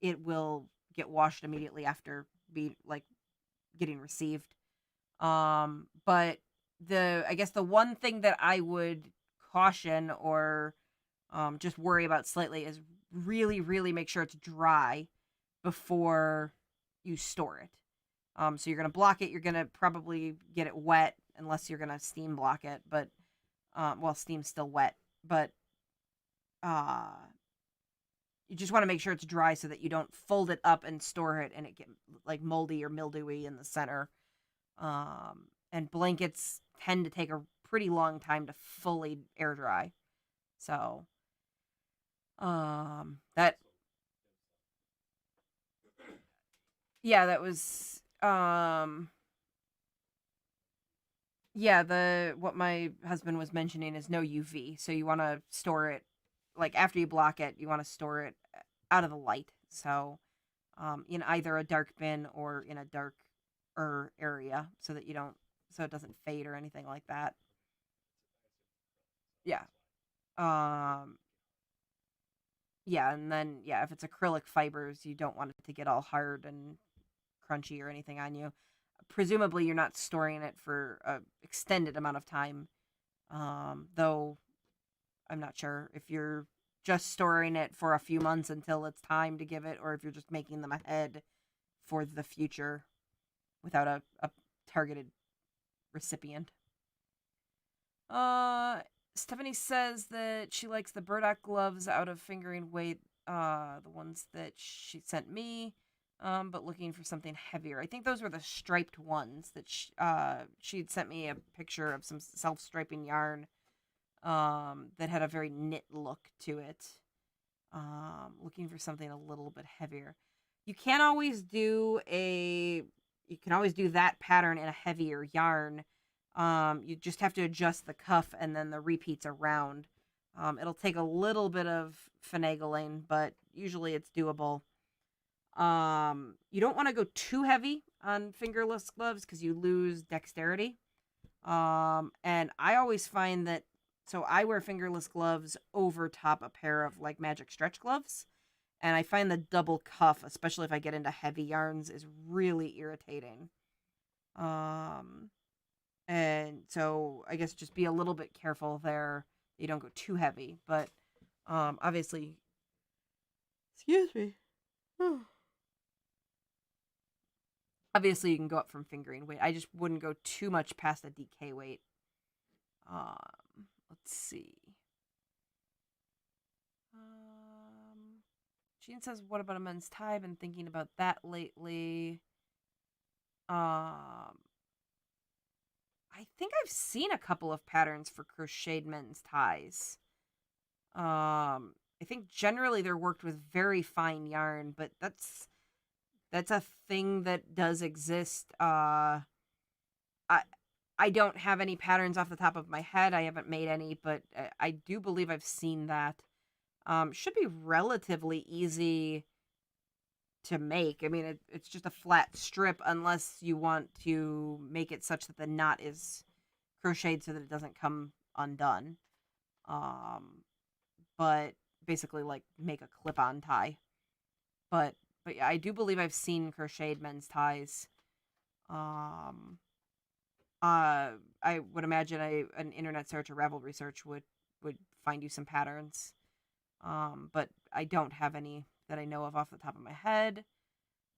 it will get washed immediately after getting received. But I guess the one thing that I would caution or just worry about slightly is really, really make sure it's dry before you store it. So you're gonna block it. You're gonna probably get it wet unless you're gonna steam block it. But steam's still wet. But uh, you just want to make sure it's dry so that you don't fold it up and store it and it get like moldy or mildewy in the center. And blankets tend to take a pretty long time to fully air dry. So, that that was what my husband was mentioning is no UV. So you want to store it like after you block it, you want to store it out of the light. So, in either a dark bin or in a darker area so that it doesn't fade or anything like that. Yeah. Um, yeah, and then if it's acrylic fibers, you don't want it to get all hard and crunchy or anything on you. Presumably, you're not storing it for a extended amount of time. Though I'm not sure if you're just storing it for a few months until it's time to give it, or if you're just making them ahead for the future without a targeted recipient. Stephanie says that she likes the burdock gloves out of fingering weight, the ones that she sent me, but looking for something heavier. I think those were the striped ones that she'd sent me a picture of some self-striping yarn that had a very knit look to it. Looking for something a little bit heavier. You can always do that pattern in a heavier yarn. You just have to adjust the cuff and then the repeats around. It'll take a little bit of finagling, but usually it's doable. You don't want to go too heavy on fingerless gloves because you lose dexterity. And I always find that, so I wear fingerless gloves over top a pair of like magic stretch gloves. And I find the double cuff, especially if I get into heavy yarns, is really irritating. And so I guess just be a little bit careful there. You don't go too heavy, but obviously, excuse me. Obviously, you can go up from fingering weight. I just wouldn't go too much past a DK weight. Let's see. Jean says, "What about a men's tie? I've been thinking about that lately." I think I've seen a couple of patterns for crocheted men's ties. I think generally they're worked with very fine yarn, but that's a thing that does exist. I don't have any patterns off the top of my head. I haven't made any, but I do believe I've seen that. Should be relatively easy to make. I mean, it's just a flat strip unless you want to make it such that the knot is crocheted so that it doesn't come undone. But basically like make a clip-on tie. But yeah, I do believe I've seen crocheted men's ties. I would imagine an internet search or Ravelry search would find you some patterns. But I don't have any that I know of off the top of my head.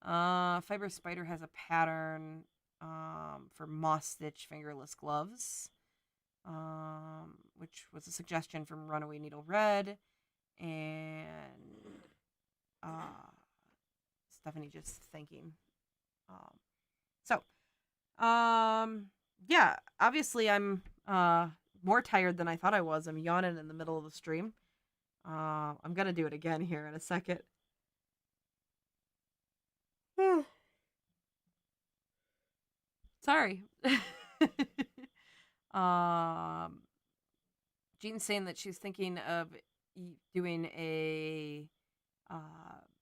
Fiber Spider has a pattern for moss stitch fingerless gloves, which was a suggestion from Runaway Needle Red, and Stephanie just thinking. Yeah, obviously I'm more tired than I thought I was. I'm yawning in the middle of the stream. I'm gonna do it again here in a second. Sorry. Jean's saying that she's thinking of doing a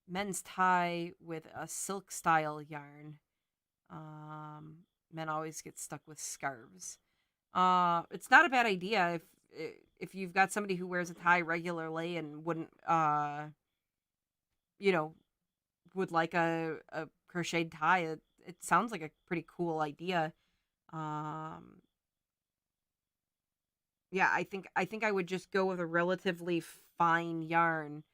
men's tie with a silk style yarn. Men always get stuck with scarves. It's not a bad idea if you've got somebody who wears a tie regularly and wouldn't would like a crocheted tie. It sounds like a pretty cool idea. Yeah, I think I would just go with a relatively fine yarn.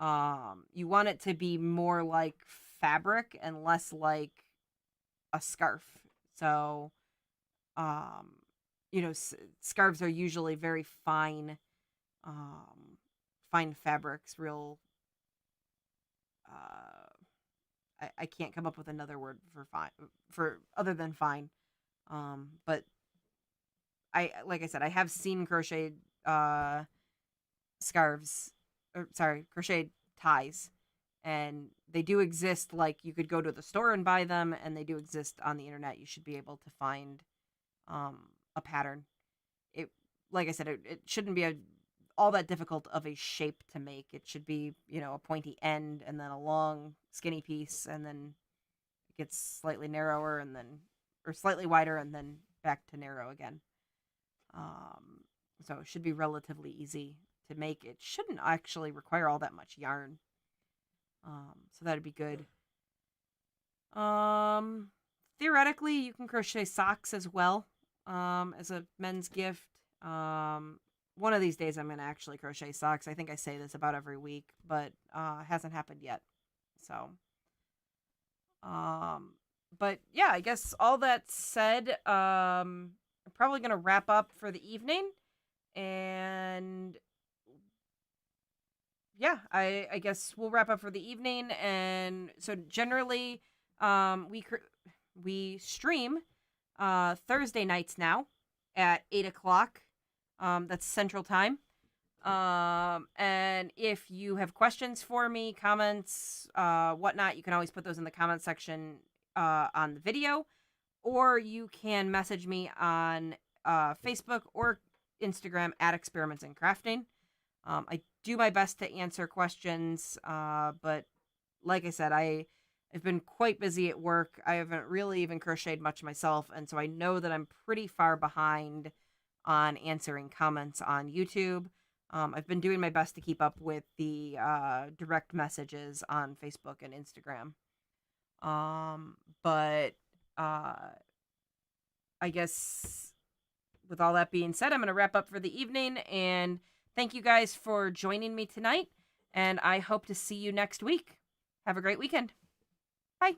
You want it to be more like fabric and less like a scarf. So, scarves are usually very fine, fine fabrics, real, I can't come up with another word for fine, for other than fine. But like I said, I have seen crocheted, scarves, crocheted ties, and they do exist. Like, you could go to the store and buy them, and they do exist on the internet. You should be able to find a pattern. Like I said, it shouldn't be all that difficult of a shape to make. It should be, a pointy end and then a long skinny piece, and then it gets slightly narrower or slightly wider and then back to narrow again. So it should be relatively easy to make. It shouldn't actually require all that much yarn. So that'd be good. Theoretically, you can crochet socks as well, as a men's gift. One of these days I'm going to actually crochet socks. I think I say this about every week, but hasn't happened yet. So, but yeah, I guess all that said, I'm probably going to wrap up for the evening. And yeah, I guess we'll wrap up for the evening. And so generally, we stream Thursday nights now at 8:00. That's Central Time. And if you have questions for me, comments, whatnot, you can always put those in the comment section on the video, or you can message me on Facebook or Instagram at Experiments in Crafting. I do my best to answer questions, but like I said, I've been quite busy at work. I haven't really even crocheted much myself, and so I know that I'm pretty far behind on answering comments on YouTube. I've been doing my best to keep up with the direct messages on Facebook and Instagram. But I guess with all that being said, I'm going to wrap up for the evening, and thank you guys for joining me tonight, and I hope to see you next week. Have a great weekend. Bye.